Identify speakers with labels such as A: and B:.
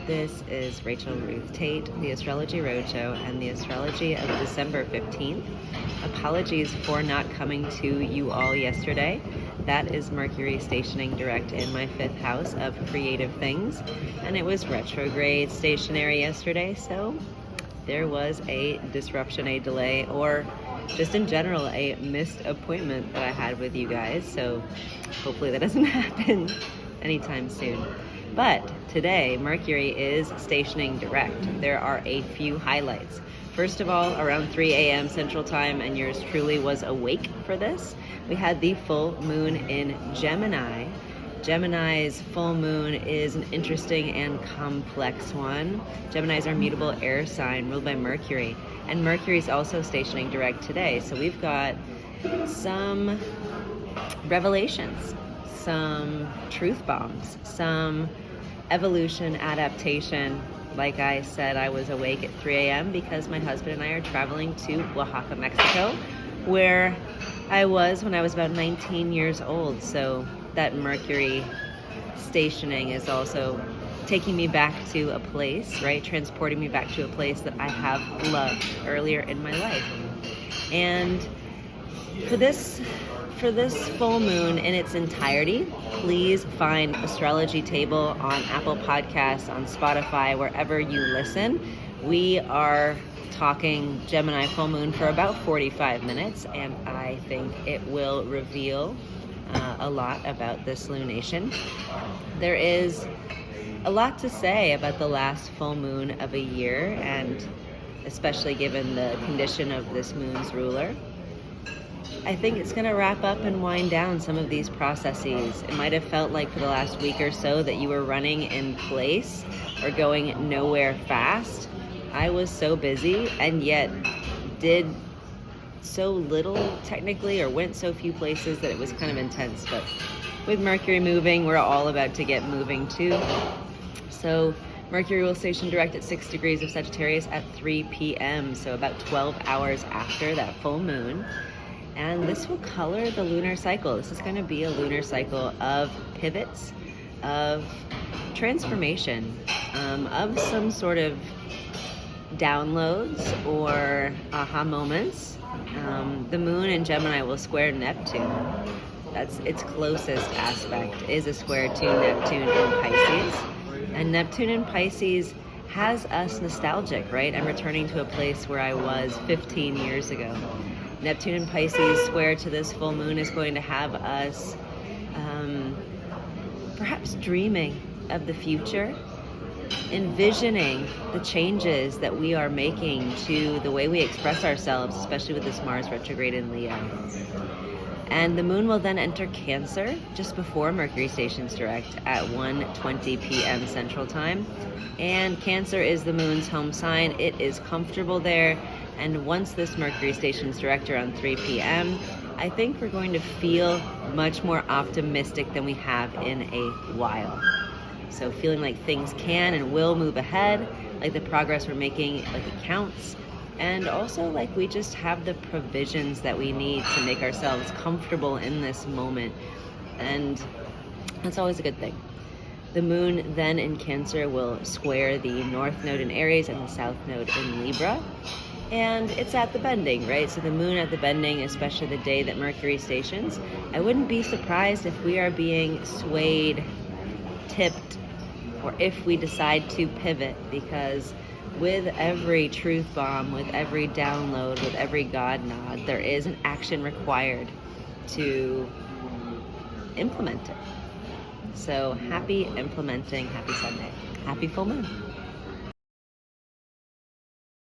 A: This is Rachel Ruth Tate, the Astrology Roadshow, and the Astrology of December 15th. Apologies for not coming to you all yesterday. That is Mercury stationing direct in my 5th house of creative things, and it was retrograde stationary yesterday, so there was a disruption, a delay, or just in general a missed appointment that I had with you guys, so hopefully that doesn't happen anytime soon. But today, Mercury is stationing direct. There are a few highlights. First of all, around 3 a.m. Central Time, and yours truly was awake for this, we had the full moon in Gemini. Gemini's full moon is an interesting and complex one. Gemini's our mutable air sign ruled by Mercury, and Mercury is also stationing direct today. So we've got some revelations, some truth bombs, some evolution, adaptation. Like I said, I was awake at 3 a.m. because my husband and I are traveling to Oaxaca, Mexico, where I was when I was about 19 years old. So that Mercury stationing is also taking me back to a place, right? Transporting me back to a place that I have loved earlier in my life. And for this full moon in its entirety, please find Astrology Table on Apple Podcasts, on Spotify, wherever you listen. We are talking Gemini full moon for about 45 minutes, and I think it will reveal a lot about this lunation. There is a lot to say about the last full moon of a year, and especially given the condition of this moon's ruler. I think it's going to wrap up and wind down some of these processes. It might have felt like for the last week or so that you were running in place or going nowhere fast. I was so busy and yet did so little technically, or went so few places, that it was kind of intense. But with Mercury moving, we're all about to get moving too. So Mercury will station direct at 6 degrees of Sagittarius at 3 p.m. So about 12 hours after that full moon. And this will color the lunar cycle. This is going to be a lunar cycle of pivots, of transformation, of some sort of downloads or aha moments. The moon in Gemini will square Neptune. That's its closest aspect, is a square to Neptune in Pisces. And Neptune in Pisces has us nostalgic, right? I'm returning to a place where I was 15 years ago. Neptune in Pisces square to this full moon is going to have us perhaps dreaming of the future, envisioning the changes that we are making to the way we express ourselves, especially with this Mars retrograde in Leo. And the moon will then enter Cancer just before Mercury stations direct at 1:20 p.m. Central Time. And Cancer is the moon's home sign. It is comfortable there. And once this Mercury stations direct around 3 p.m., I think we're going to feel much more optimistic than we have in a while. So feeling like things can and will move ahead, like the progress we're making, like it counts. And also like we just have the provisions that we need to make ourselves comfortable in this moment. And that's always a good thing. The moon then in Cancer will square the North Node in Aries and the South Node in Libra. And it's at the bending, right? So the moon at the bending, especially the day that Mercury stations, I wouldn't be surprised if we are being swayed, tipped, or if we decide to pivot, because with every truth bomb, with every download, with every God nod, there is an action required to implement it. So happy implementing, happy Sunday, happy full moon.